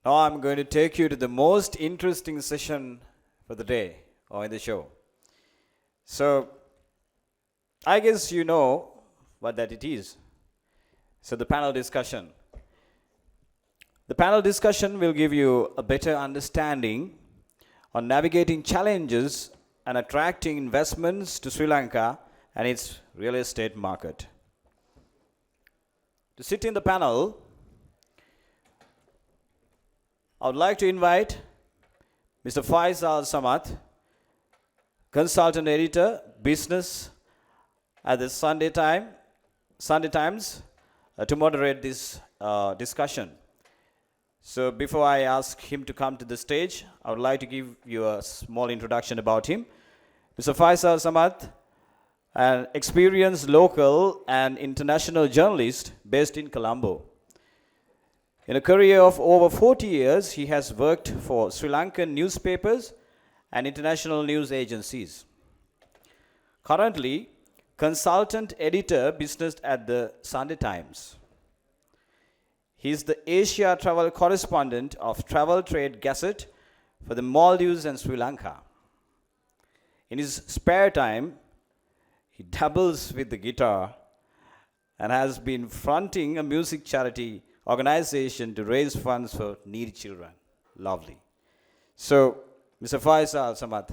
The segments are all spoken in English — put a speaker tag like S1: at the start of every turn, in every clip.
S1: Now I'm going to take you to the most interesting session for the day or in the show. So I guess you know what that it is. So the panel discussion. The panel discussion will give you a better understanding on navigating challenges and attracting investments to Sri Lanka and its real estate market. To sit in the panel, I would like to invite Mr. Faisal Samad, consultant editor, business at the Sunday Times, to moderate this discussion. So before I ask him to come to the stage, I would like to give you a small introduction about him. Mr. Faisal Samad, an experienced local and international journalist based in Colombo. In a career of over 40 years, he has worked for Sri Lankan newspapers and international news agencies. Currently, consultant editor business at the Sunday Times. He is the Asia travel correspondent of Travel Trade Gazette for the Maldives and Sri Lanka. In his spare time, he dabbles with the guitar and has been fronting a music charity organization to raise funds for needy children. Lovely. So, Mr. Faisal Samad,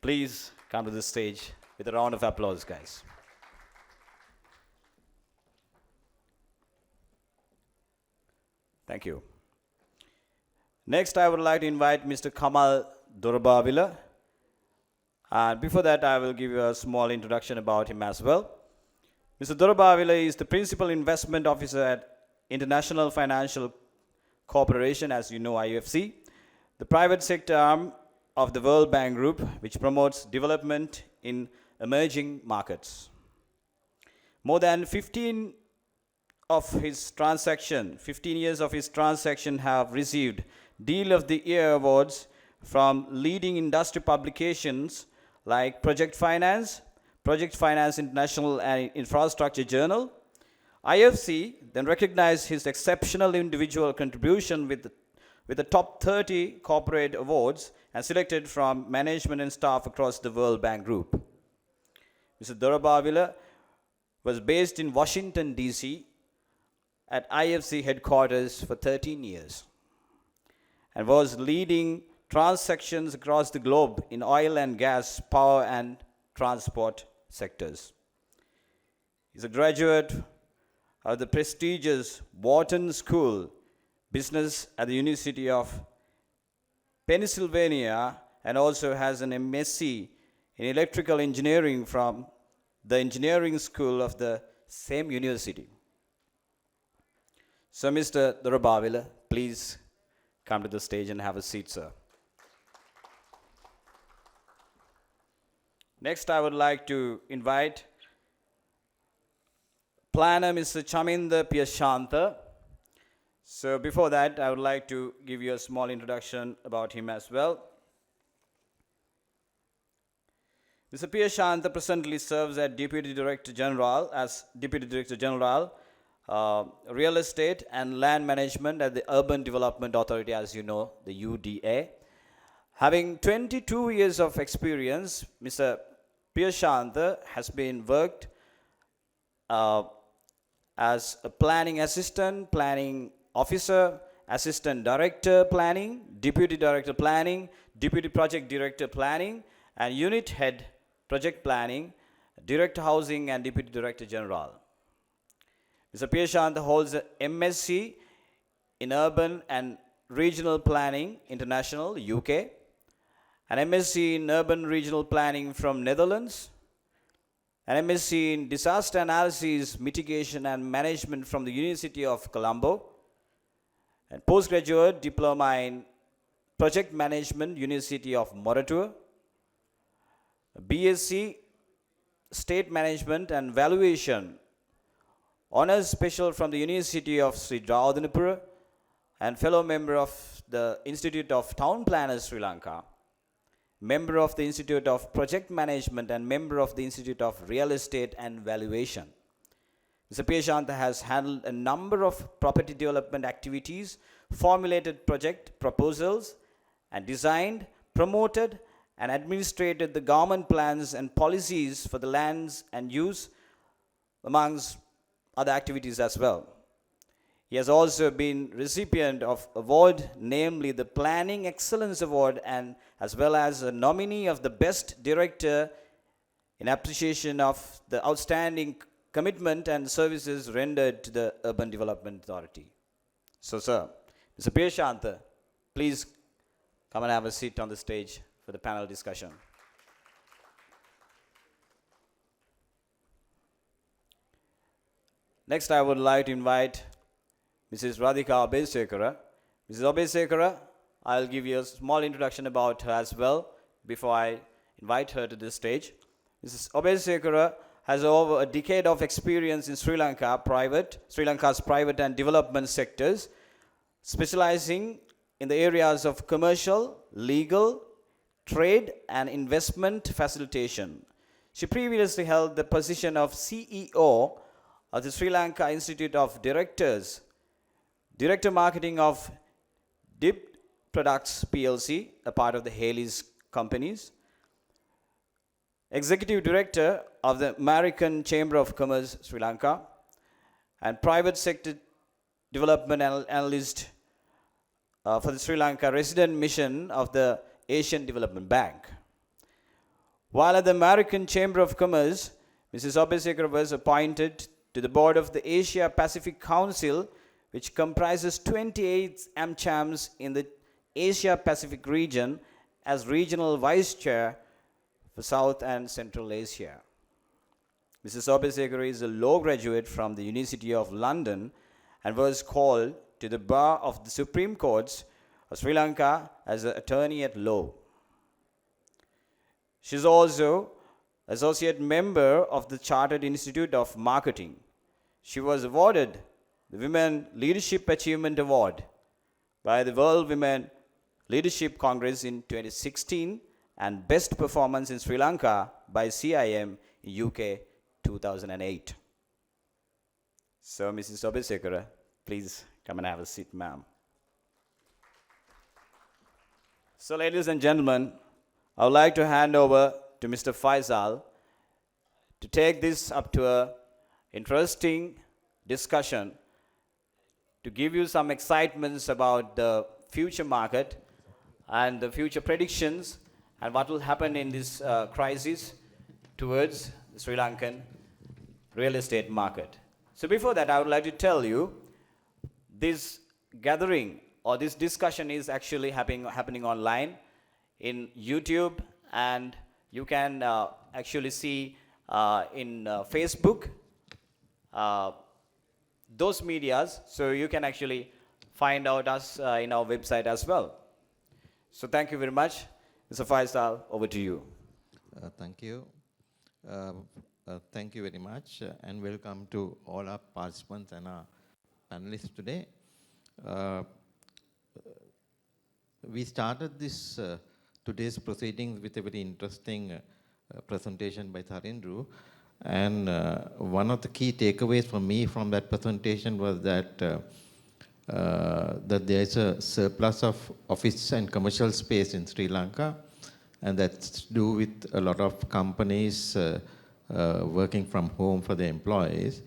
S1: please come to the stage with a round of applause, guys. Thank you. Next, I would like to invite Mr. Kamal Durabavila. And before that, I will give you a small introduction about him as well. Mr. Durabavila is the Principal Investment Officer at International Financial Corporation, as you know, IFC, the private sector arm of the World Bank Group, which promotes development in emerging markets. More than 15 years of his transaction have received Deal of the Year awards from leading industry publications like Project Finance International and Infrastructure Journal. IFC then recognized his exceptional individual contribution with the top 30 corporate awards and selected from management and staff across the World Bank Group. Mr. Durabavila was based in Washington, D.C. at IFC headquarters for 13 years and was leading transactions across the globe in oil and gas, power and transport sectors. He's a graduate of the prestigious Wharton School Business at the University of Pennsylvania and also has an MSc in electrical engineering from the engineering school of the same university. So Mr. Durabavila, please come to the stage and have a seat, sir. Next, I would like to invite planner Mr. Chaminda Piyashantha. So before that, I would like to give you a small introduction about him as well. Mr. Piyashantha presently serves as Deputy Director General, Real Estate and Land Management at the Urban Development Authority, as you know, the UDA. Having 22 years of experience, Mr. Piyashantha has been worked as a planning assistant, planning officer, assistant director planning, deputy director planning, deputy project director planning, and unit head project planning, director housing, and deputy director general. Mr. Piyashantha holds an MSc in Urban and Regional Planning International, UK, an MSc in Urban Regional Planning from Netherlands, an MSc in Disaster Analysis, Mitigation and Management from the University of Colombo, and postgraduate diploma in Project Management, University of Moratuwa, BSc State Management and Valuation, Honours Special from the University of Sri Draudhanapura, and fellow member of the Institute of Town Planners Sri Lanka, member of the Institute of Project Management and member of the Institute of Real Estate and Valuation. Mr. Piyashantha has handled a number of property development activities formulated project proposals, and designed, promoted, and administrated the government plans and policies for the lands and use, amongst other activities as well. He has also been recipient of award, namely the Planning Excellence Award, and as well as a nominee of the Best Director in appreciation of the outstanding commitment and services rendered to the Urban Development Authority. So, sir, Mr. Piyashantha, please come and have a seat on the stage for the panel discussion. Next, I would like to invite Mrs. Radhika Obesekara. Mrs. Obesekara, I'll give you a small introduction about her as well before I invite her to the stage. Mrs. Obesekara has over a decade of experience in Sri Lanka's private and development sectors, specializing in the areas of commercial, legal, trade, and investment facilitation. She previously held the position of CEO of the Sri Lanka Institute of Directors, Director Marketing of DIP Products PLC, a part of the Haley's companies, Executive Director of the American Chamber of Commerce Sri Lanka, and Private Sector Development Analyst for the Sri Lanka Resident Mission of the Asian Development Bank. While at the American Chamber of Commerce, Mrs. Obesekara was appointed to the board of the Asia Pacific Council, which comprises 28 AmChams in the Asia Pacific region, as regional vice chair for South and Central Asia. Mrs. Obesekara is a law graduate from the University of London and was called to the bar of the Supreme Courts of Sri Lanka as an attorney at law. She is also associate member of the Chartered Institute of Marketing. She was awarded the Women Leadership Achievement Award by the World Women Leadership Congress in 2016 and Best Performance in Sri Lanka by CIM in UK 2008. So, Mrs. Obesekara, please come and have a seat, ma'am. So, ladies and gentlemen, I would like to hand over to Mr. Faisal to take this up to an interesting discussion, to give you some excitements about the future market and the future predictions and what will happen in this crisis towards the Sri Lankan real estate market. So before that, I would like to tell you, this gathering or this discussion is actually happening online in YouTube, and you can actually see in Facebook, those medias, so you can actually find out us in our website as well. So thank you very much. Mr. Faisal, over to you.
S2: Thank you. Thank you very much, and welcome to all our participants and our panelists today. We started this today's proceedings with a very interesting presentation by Tharindru, and one of the key takeaways for me from that presentation was that that there is a surplus of office and commercial space in Sri Lanka, and that's to do with a lot of companies working from home for their employees,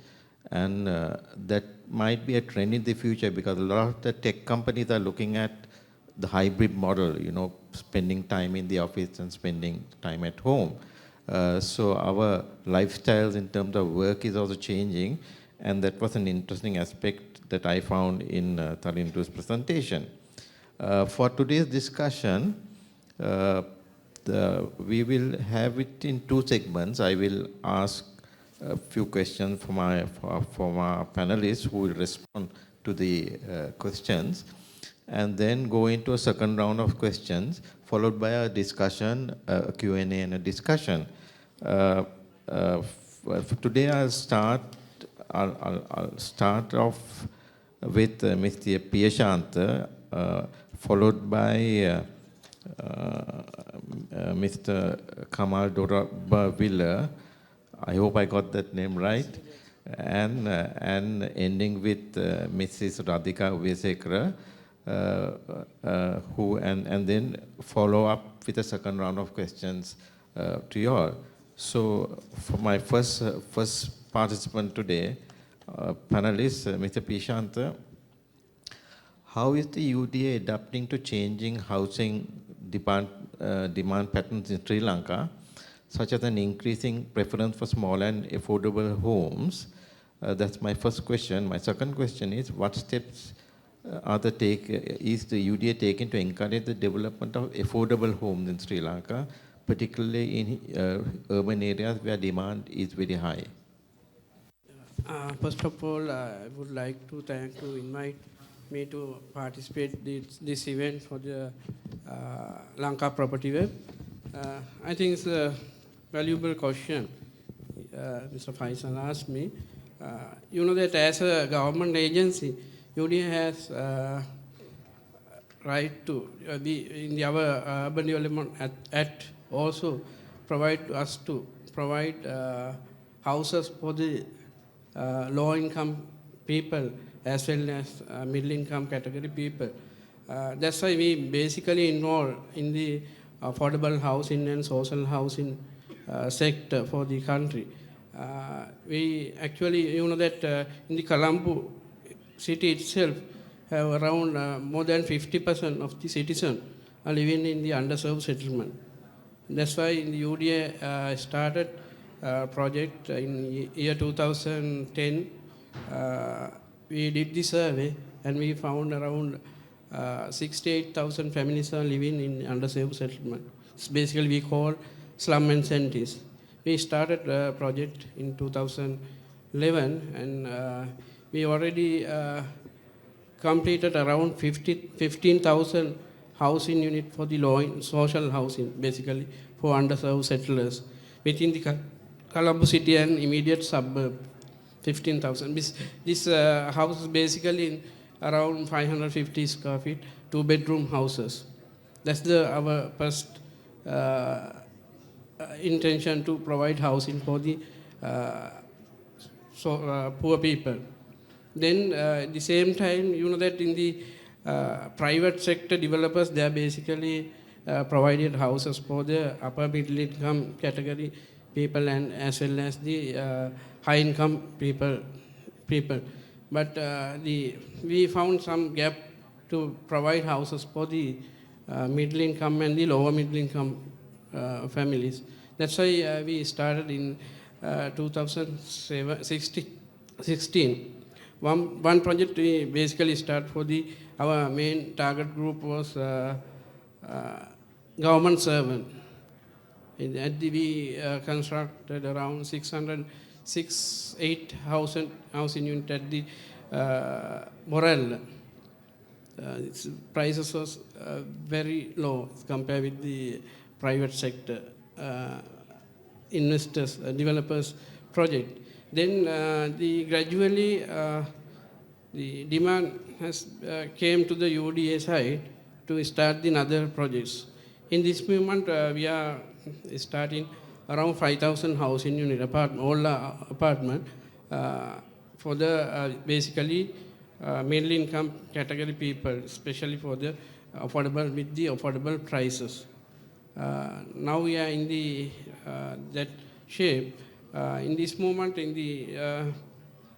S2: and that might be a trend in the future because a lot of the tech companies are looking at the hybrid model, you know, spending time in the office and spending time at home. So our lifestyles in terms of work is also changing, and that was an interesting aspect that I found in Tharindru's presentation. For today's discussion, we will have it in two segments. I will ask a few questions from our panelists who will respond to the questions, and then go into a second round of questions, followed by a discussion, a Q&A and a discussion. For today, I'll start off with Mr. Piyashantha, followed by Mr. Kamal Dorabawila. I hope I got that name right. And ending with Mrs. Radhika Obesekara, and then follow up with a second round of questions to you all. So for my first participant today, panelist, Mr. Pishanta, how is the UDA adapting to changing housing demand patterns in Sri Lanka, such as an increasing preference for small and affordable homes? That's my first question. My second question is, what steps is the UDA taking to encourage the development of affordable homes in Sri Lanka, particularly in urban areas where demand is very high?
S3: First of all, I would like to invite me to participate this event for the Lanka Property Web. I think it's a valuable question Mr. Faisal asked me. You know that as a government agency, UDA has right to in our Urban Development Act also provide us to provide houses for the low-income people as well as middle-income category people. That's why we basically involve in the affordable housing and social housing sector for the country. We actually, you know that in the Colombo city itself, have around more than 50% of the citizens are living in the underserved settlement. That's why in the UDA started project in year 2010. We did the survey and we found around 68,000 families are living in underserved settlement. It's basically we call slum and shanties. We started a project in 2011 and we already completed around 15,000 housing unit for the low social housing, basically for underserved settlers within the Colombo city and immediate suburb. 15,000. This house is basically in around 550 square feet, 2-bedroom houses. That's our first intention to provide housing for the poor people. Then at the same time, you know that in the private sector developers, they are basically provided houses for the upper middle income category people and as well as the high income people. But we found some gap to provide houses for the middle income and the lower middle income families. That's why we started in 2016. One project we basically start for our main target group was government servant. We constructed around 8,000 housing units at the Morel. Its prices was very low compared with the private sector investors, developers project. Then gradually the demand has came to the UDA side to start the other projects. In this moment, we are starting around 5,000 housing unit apartment for the basically middle income category people, especially for the affordable prices. Now we are in the that shape. In this moment, in the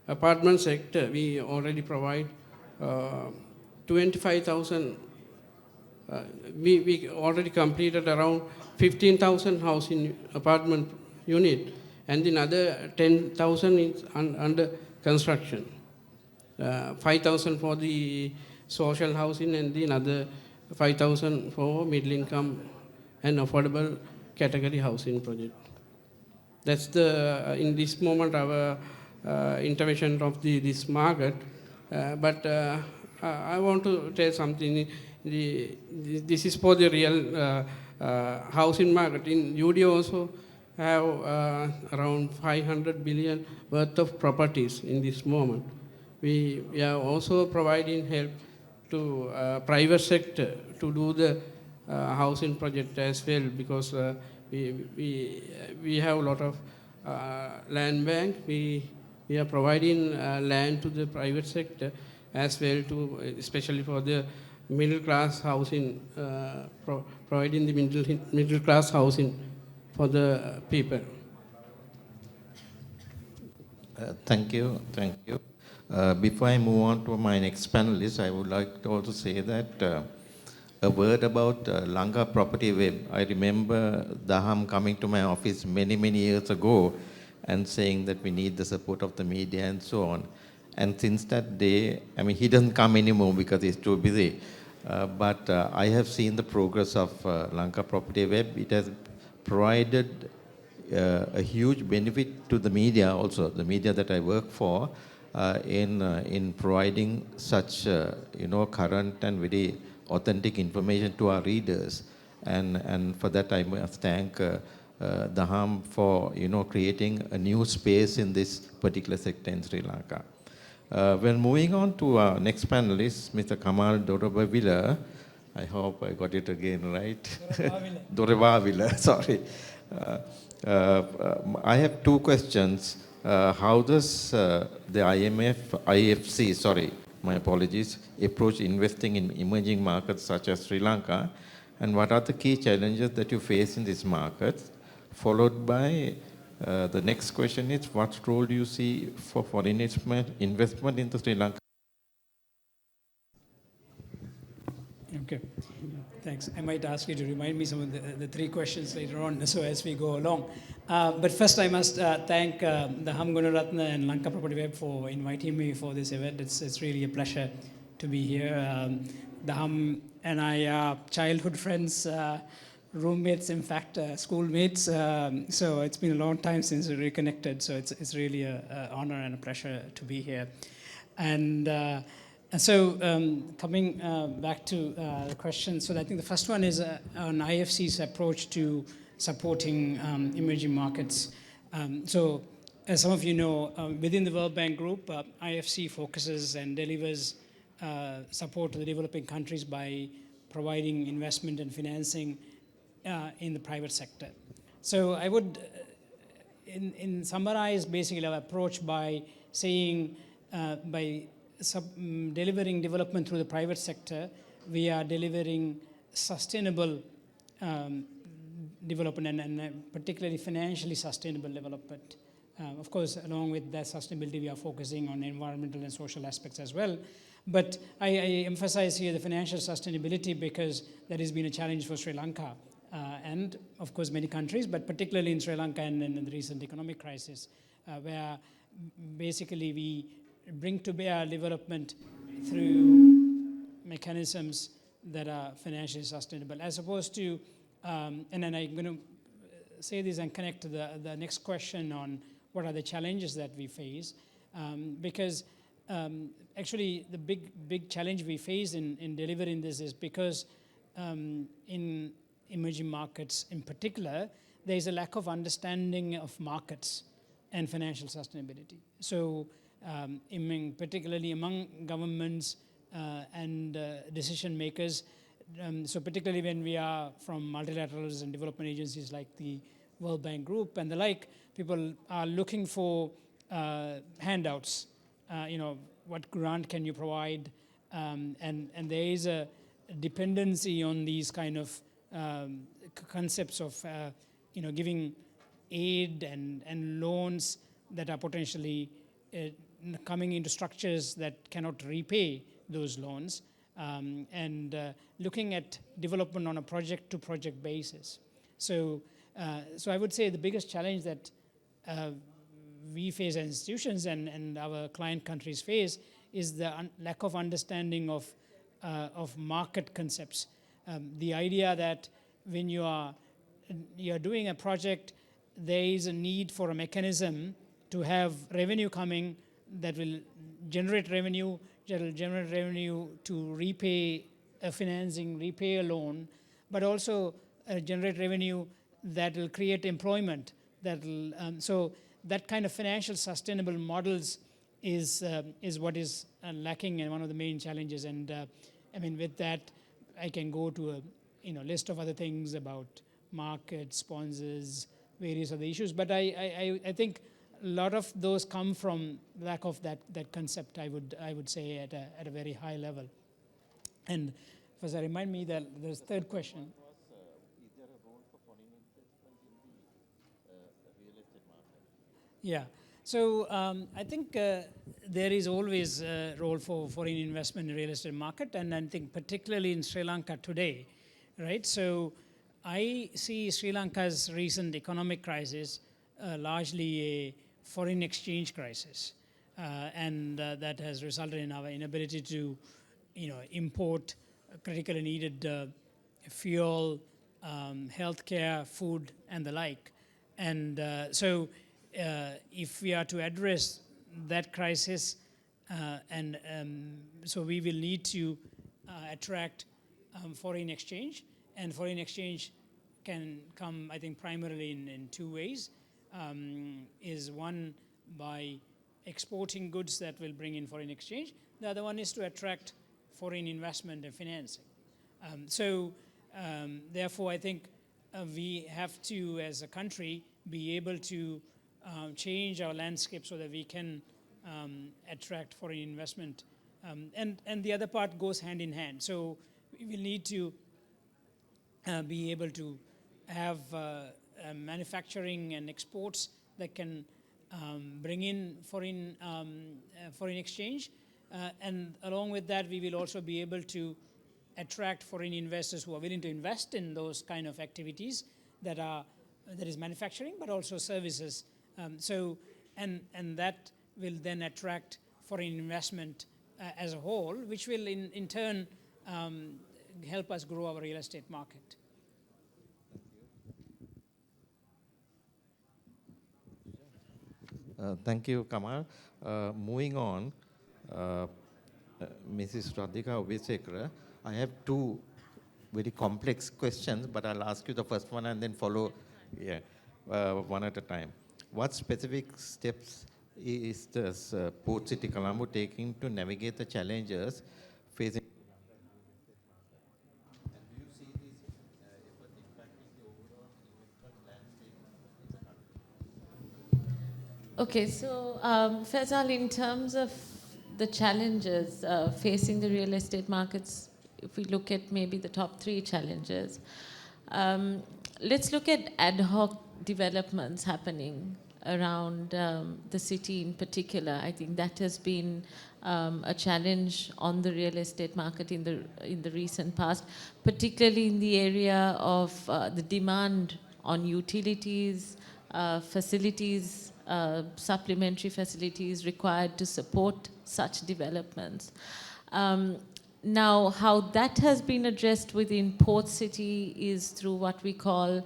S3: apartment sector, we already provide 25,000. We already completed around 15,000 housing apartment unit, and another 10,000 is under construction. 5,000 for the social housing, and another 5,000 for middle income and affordable category housing project. That's in this moment our intervention of this market. But I want to tell something. This is for the real housing market. In UDA also have around 500 billion worth of properties in this moment. We are also providing help to private sector to do the housing project as well, because we have a lot of land bank. We are providing land to the private sector as well, to especially for the middle class housing, providing the middle class housing for the people.
S2: Thank you. Thank you. Before I move on to my next panelist, I would like to also say that a word about Lanka Property Web. I remember Daham coming to my office many, many years ago and saying that we need the support of the media and so on. And since that day, I mean, he doesn't come anymore because he's too busy. But I have seen the progress of Lanka Property Web. It has provided a huge benefit to the media also, the media that I work for, in providing such current and very authentic information to our readers, and for that I must thank Daham for creating a new space in this particular sector in Sri Lanka. Well, moving on to our next panelist, Mr. Kamal Dorobavila. I hope I got it again right. Dorobavila, sorry. I have two questions. How does the IFC, sorry, my apologies, approach investing in emerging markets such as Sri Lanka? And what are the key challenges that you face in this market? Followed by the next question is, what role do you see for foreign investment into Sri Lanka?
S4: Okay, thanks. I might ask you to remind me some of the three questions later on, so as we go along. But first I must thank the Ham Gunaratna and Lanka Property Web for inviting me for this event. It's really a pleasure to be here. The Ham and I are childhood friends, roommates, in fact, schoolmates. So it's been a long time since we reconnected, so it's really an honor and a pleasure to be here. And so coming back to the question, so I think the first one is on IFC's approach to supporting emerging markets. So as some of you know, within the World Bank Group, IFC focuses and delivers support to the developing countries by providing investment and financing in the private sector. So I would in summarize basically our approach by saying by delivering development through the private sector, we are delivering sustainable development and particularly financially sustainable development. Of course, along with that sustainability, we are focusing on environmental and social aspects as well. But I emphasize here the financial sustainability because that has been a challenge for Sri Lanka and, of course, many countries, but particularly in Sri Lanka and in the recent economic crisis, where basically we bring to bear development through mechanisms that are financially sustainable, as opposed to, and then I'm going to say this and connect to the next question on what are the challenges that we face, because actually the big challenge we face in delivering this is because in emerging markets in particular, there is a lack of understanding of markets and financial sustainability. So particularly among governments and decision makers. So particularly when we are from multilaterals and development agencies like the World Bank Group and the like, people are looking for handouts. What grant can you provide? And there is a dependency on these kind of concepts of giving aid and loans that are potentially coming into structures that cannot repay those loans, and looking at development on a project-to-project basis. So I would say the biggest challenge that we face as institutions and our client countries face is the lack of understanding of market concepts. The idea that when you're doing a project, there is a need for a mechanism to have revenue coming that will generate revenue to repay a financing, repay a loan, but also generate revenue that will create employment. So that kind of financial sustainable models is what is lacking and one of the main challenges. And with that, I can go to a list of other things about market, sponsors, various other issues. But I think a lot of those come from lack of that concept, I would say, at a very high level. And Faisal, remind me that there's third question. Yeah. So I think there is always a role for foreign investment in real estate market, and I think particularly in Sri Lanka today, right? So I see Sri Lanka's recent economic crisis largely a foreign exchange crisis, and that has resulted in our inability to, import critically needed fuel, healthcare, food, and the like. And so if we are to address that crisis, so we will need to attract foreign exchange, and foreign exchange can come, I think, primarily in two ways. Is one by exporting goods that will bring in foreign exchange. The other one is to attract foreign investment and financing. Therefore, I think we have to, as a country, be able to change our landscape so that we can attract foreign investment. And the other part goes hand in hand. So we will need to be able to have manufacturing and exports that can bring in foreign exchange. And along with that, we will also be able to attract foreign investors who are willing to invest in those kind of activities that is manufacturing, but also services. And that will then attract foreign investment as a whole, which will in turn help us grow our real estate market.
S2: Thank you, Kamal. Moving on, Mrs. Radhika Obesekara, I have two very complex questions, but I'll ask you the first one and then follow one at a time. What specific steps is the Port City Colombo taking to navigate the challenges facing? And do you see these efforts impacting the overall investment landscape in the country?
S5: Okay, so Faisal, in terms of the challenges facing the real estate markets, if we look at maybe the top three challenges, let's look at ad hoc developments happening around the city in particular. I think that has been a challenge on the real estate market in the recent past, particularly in the area of the demand on utilities, facilities, supplementary facilities required to support such developments. Now, how that has been addressed within Port City is through what we call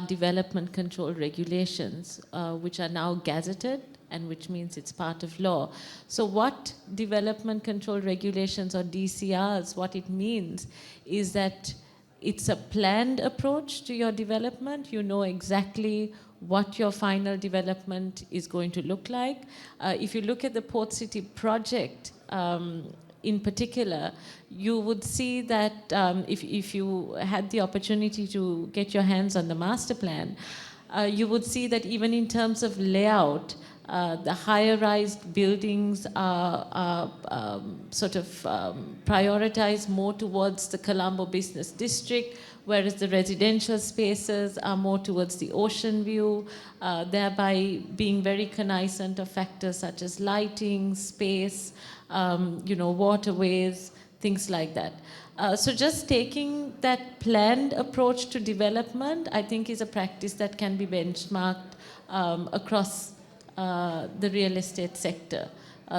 S5: development control regulations, which are now gazetted, and which means it's part of law. So what development control regulations, or DCRs, what it means is that it's a planned approach to your development. You know exactly what your final development is going to look like. If you look at the Port City project, in particular, you would see that if you had the opportunity to get your hands on the master plan, you would see that even in terms of layout, the higher-rise buildings are prioritized more towards the Colombo Business District, whereas the residential spaces are more towards the ocean view, thereby being very cognizant of factors such as lighting, space, waterways, things like that. So just taking that planned approach to development, I think, is a practice that can be benchmarked across the real estate sector.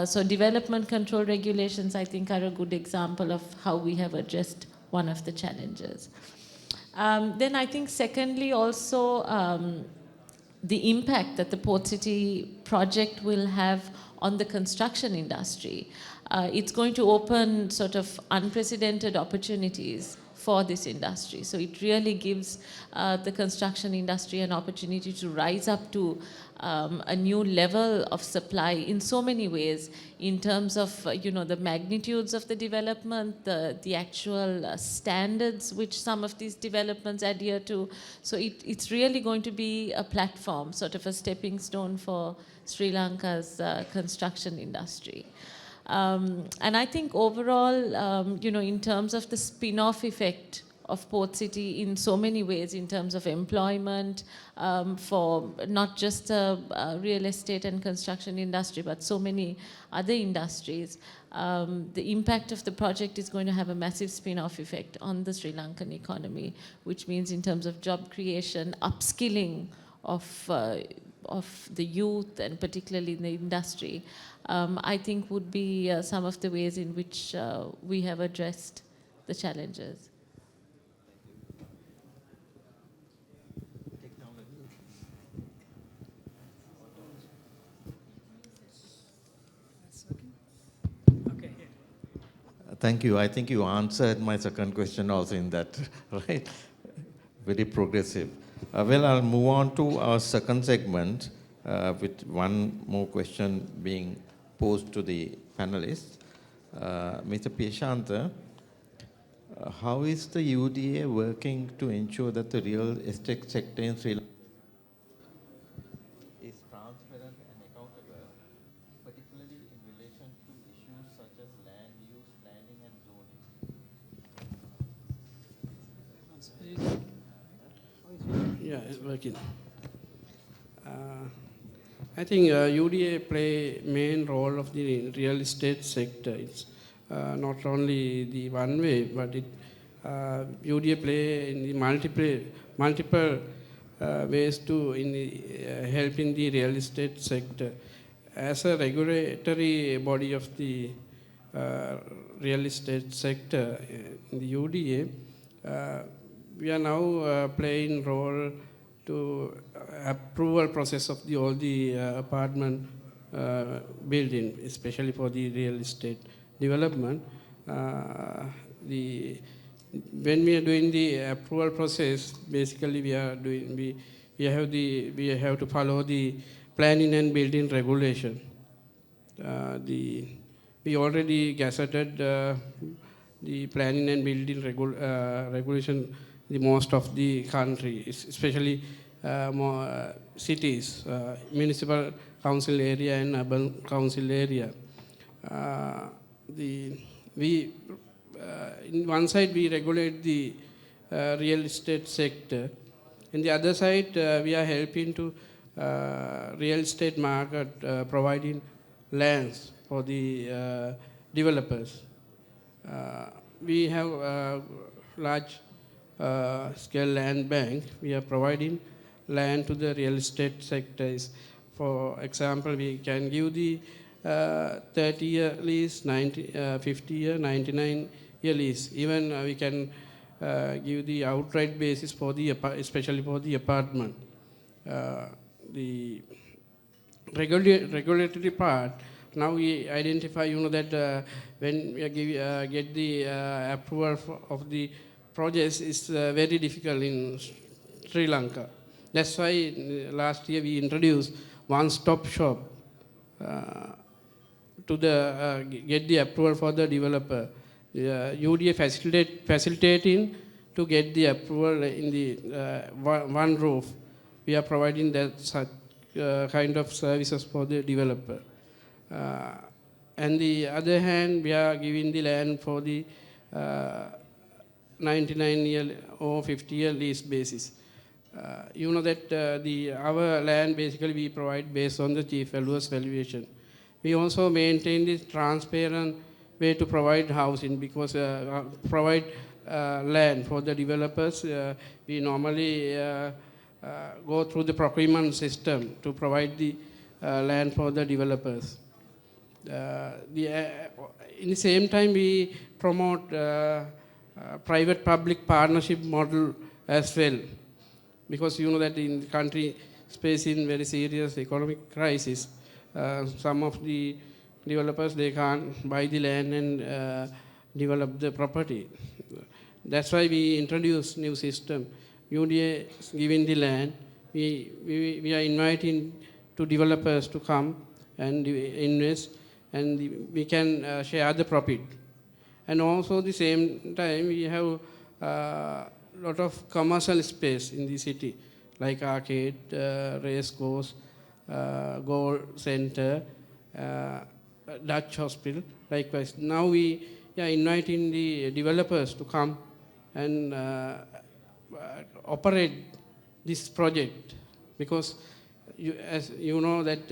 S5: So development control regulations, I think, are a good example of how we have addressed one of the challenges. Then I think, secondly, also the impact that the Port City project will have on the construction industry. It's going to open sort of unprecedented opportunities for this industry. So it really gives the construction industry an opportunity to rise up to a new level of supply in so many ways, in terms of the magnitudes of the development, the actual standards which some of these developments adhere to. So it's really going to be a platform, sort of a stepping stone for Sri Lanka's construction industry. And I think overall, in terms of the spin-off effect of Port City in so many ways, in terms of employment, for not just the real estate and construction industry, but so many other industries, the impact of the project is going to have a massive spin-off effect on the Sri Lankan economy, which means in terms of job creation, upskilling of the youth, and particularly in the industry, I think would be some of the ways in which we have addressed the challenges.
S2: Thank you. I think you answered my second question also in that, right? Very progressive. Well, I'll move on to our second segment with one more question being posed to the panelists. Mr. Piyashantha, how is the UDA working to ensure that the real estate sector in Sri Lanka is transparent and accountable, particularly in relation to issues such as land use, planning and zoning?
S3: Yeah, it's working. I think UDA play main role of the real estate sector. It's not only the one way, but UDA play in the multiple ways to help in the real estate sector. As a regulatory body of the real estate sector in the UDA, we are now playing role to approval process of all the apartment building, especially for the real estate development. When we are doing the approval process, basically we have to follow the planning and building regulation. We already gazetted the planning and building regulation the most of the country, especially more cities, municipal council area and urban council area. In one side we regulate the real estate sector. In the other side, we are helping to real estate market, providing lands for the developers. We have a large scale land bank. We are providing land to the real estate sectors. For example, we can give the 30-year lease, 50-year, 99-year lease. Even we can give the outright basis for especially for the apartment. The regulatory part, now we identify, that when we get the approval of the projects is very difficult in Sri Lanka. That's why last year we introduced one-stop shop to get the approval for the developer. UDA facilitating to get the approval in the one roof. We are providing that such kind of services for the developer. And the other hand, we are giving the land for the 99-year or 50-year lease basis. That our land basically we provide based on the chief valuer's valuation. We also maintain this transparent way to provide housing, because provide land for the developers. We normally go through the procurement system to provide the land for the developers. In the same time, we promote private-public partnership model as well, because that in the country facing very serious economic crisis, some of the developers, they can't buy the land and develop the property. That's why we introduced new system. UDA is giving the land. We are inviting to developers to come and invest, and we can share the profit. And also at the same time, we have a lot of commercial space in the city, like arcade, race course, gold center, Dutch hospital. Likewise, now we are inviting the developers to come and operate this project, because as you know that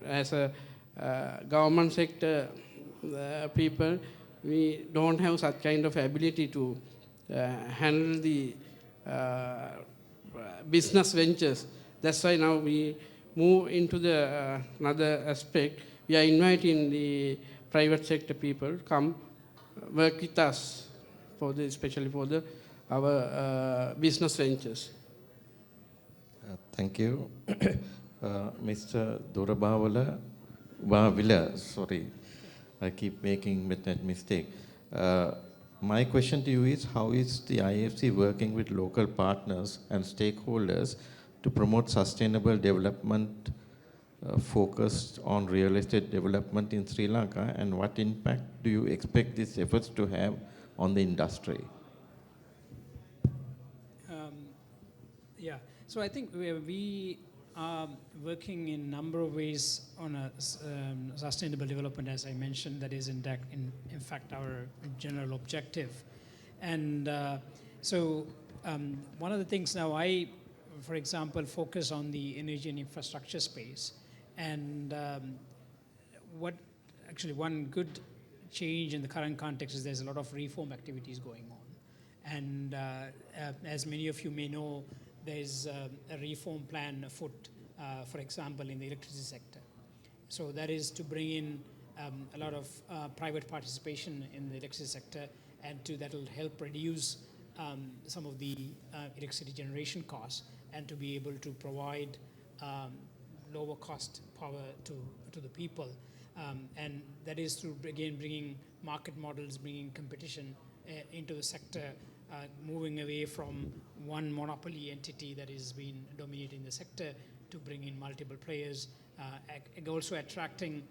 S3: as a government sector people, we don't have such kind of ability to handle the business ventures. That's why now we move into the another aspect. We are inviting the private sector people to come work with us for the, especially for the our business ventures.
S2: Thank you. Mr. Vavila, sorry, I keep making that mistake. My question to you is, how is the IFC working with local partners and stakeholders to promote sustainable development focused on real estate development in Sri Lanka, and what impact do you expect these efforts to have on the industry?
S4: Yeah, so I think we are working in a number of ways on a sustainable development, as I mentioned. That is in fact our general objective. And so one of the things now, I, for example, focus on the energy and infrastructure space. And one good change in the current context is there's a lot of reform activities going on. And as many of you may know, there's a reform plan afoot, for example, in the electricity sector. So that is to bring in a lot of private participation in the electricity sector, and that'll help reduce some of the electricity generation costs, and to be able to provide lower cost power to the people. And that is through, again, bringing market models, bringing competition into the sector, moving away from one monopoly entity that has been dominating the sector to bring in multiple players, also attracting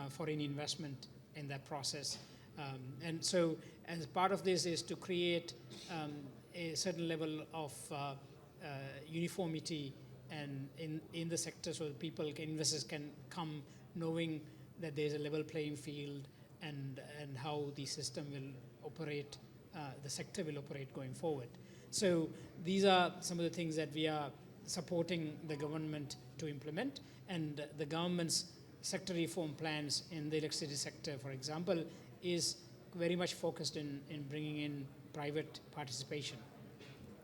S4: foreign investment in that process. And so as part of this is to create a certain level of uniformity and in the sector, so that investors can come knowing that there's a level playing field, and how the system will operate, the sector will operate going forward. So these are some of the things that we are supporting the government to implement. And the government's sector reform plans in the electricity sector, for example, is very much focused in bringing in private participation.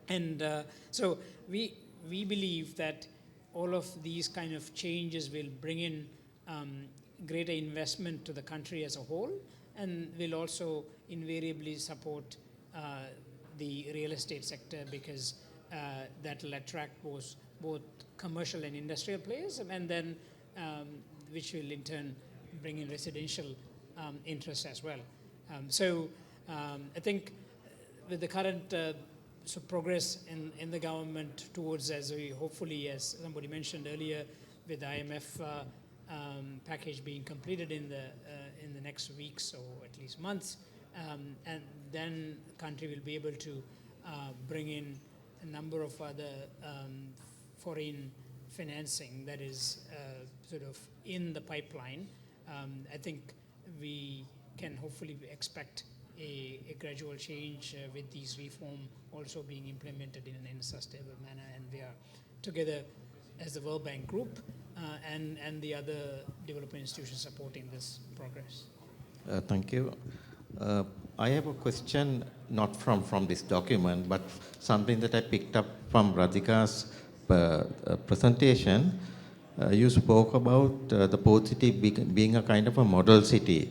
S4: And so we believe that all of these kind of changes will bring in greater investment to the country as a whole, and will also invariably support the real estate sector, because that will attract both commercial and industrial players, and then which will in turn bring in residential interest as well. So I think with the current progress in the government towards, as we hopefully, as somebody mentioned earlier, with the IMF package being completed in the next weeks or at least months, and then the country will be able to bring in a number of other foreign financing that is sort of in the pipeline. I think we can hopefully expect a gradual change with these reform also being implemented in a sustainable manner, and we are together as the World Bank Group and the other development institutions supporting this progress.
S2: Thank you. I have a question, not from this document, but something that I picked up from Radhika's presentation. You spoke about the port city being a kind of a model city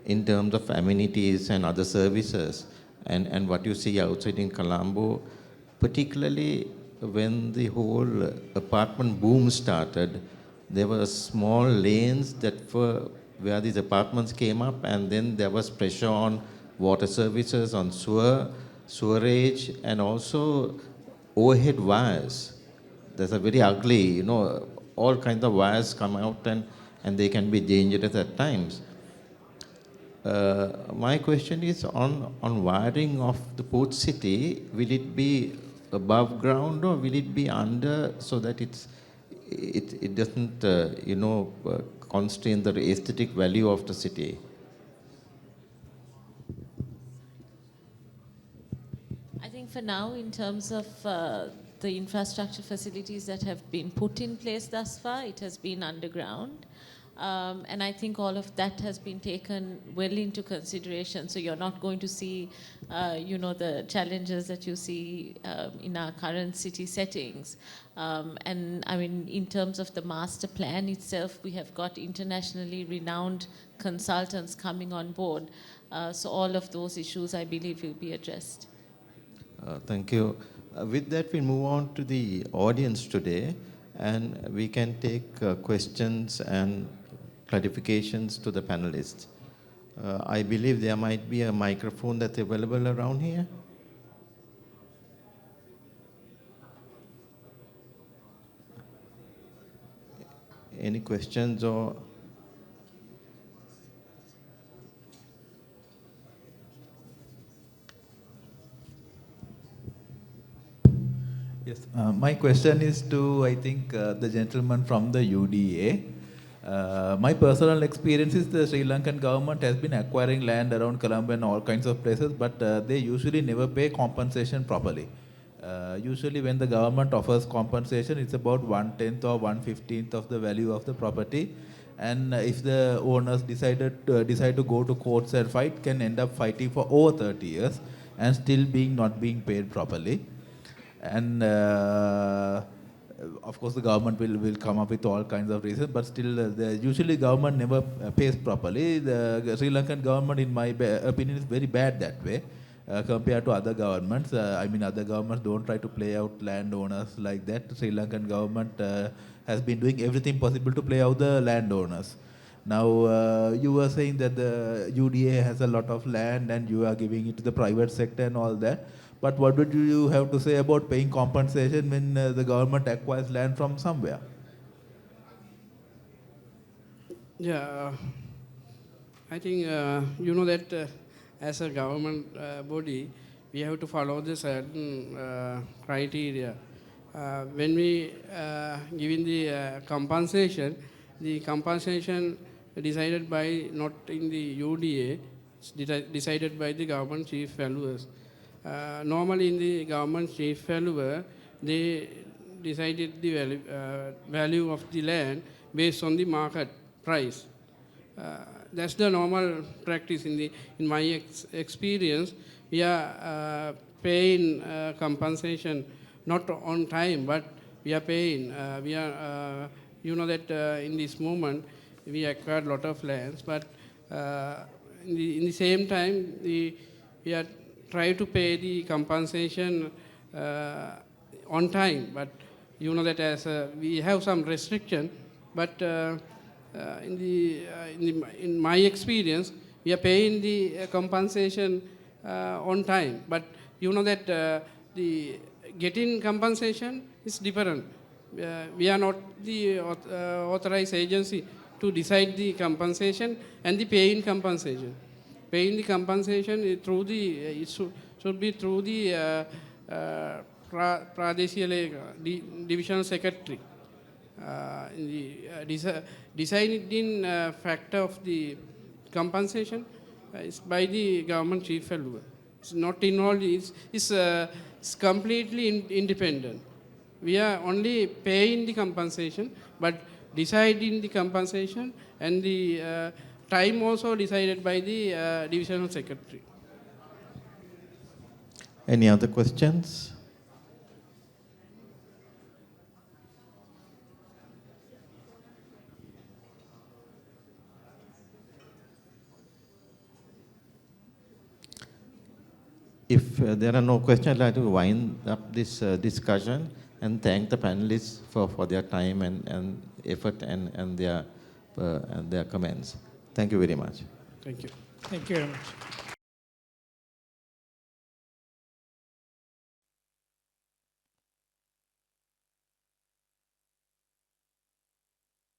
S2: in terms of amenities and other services, and what you see outside in Colombo, particularly when the whole apartment boom started. There were small lanes that were where these apartments came up, and then there was pressure on water services, on sewerage, and also overhead wires. There's a very ugly, all kinds of wires come out, and they can be dangerous at times. My question is on wiring of the port city. Will it be above ground or will it be under, so that it doesn't constrain the aesthetic value of the city?
S5: I think for now, in terms of the infrastructure facilities that have been put in place thus far, it has been underground. And I think all of that has been taken well into consideration. So you're not going to see, the challenges that you see in our current city settings. And I mean, in terms of the master plan itself, we have got internationally renowned consultants coming on board. So all of those issues, I believe, will be addressed.
S2: Thank you. With that, we move on to the audience today, and we can take questions and clarifications to the panelists. I believe there might be a microphone that's available around here. Any questions or?
S6: Yes, my question is to, I think, the gentleman from the UDA. My personal experience is the Sri Lankan government has been acquiring land around Colombo and all kinds of places, but they usually never pay compensation properly. Usually when the government offers compensation, it's about 1/10 or 1/15 of the value of the property. And if the owners decide to go to courts and fight, can end up fighting for over 30 years and still not being paid properly. And of course, the government will come up with all kinds of reasons, but still, usually government never pays properly. The Sri Lankan government, in my opinion, is very bad that way compared to other governments. I mean, other governments don't try to play out landowners like that. Sri Lankan government has been doing everything possible to play out the landowners. Now, you were saying that the UDA has a lot of land and you are giving it to the private sector and all that. But what would you have to say about paying compensation when the government acquires land from somewhere?
S3: Yeah, I think you know that as a government body, we have to follow the certain criteria. When we giving the compensation decided by not in the UDA, it's decided by the government chief valuers. Normally in the government chief valuer, they decided the value of the land based on the market price. That's the normal practice in my experience. We are paying compensation not on time, but we are paying. You know that in this moment we acquired a lot of lands, but in the same time we are try to pay the compensation on time, but you know that as we have some restriction, but in my experience, we are paying the compensation on time, but you know that the getting compensation is different. We are not the authorized agency to decide the compensation and the paying compensation. Paying the compensation through it should be through the divisional secretary. Deciding factor of the compensation is by the government chief valuer. It's not involved. It's completely independent. We are only paying the compensation, but deciding the compensation and the time also decided by the divisional secretary.
S2: Any other questions? If there are no questions, I'd like to wind up this discussion and thank the panelists for their time and effort and their comments. Thank you very much.
S3: Thank you.
S4: Thank you very much.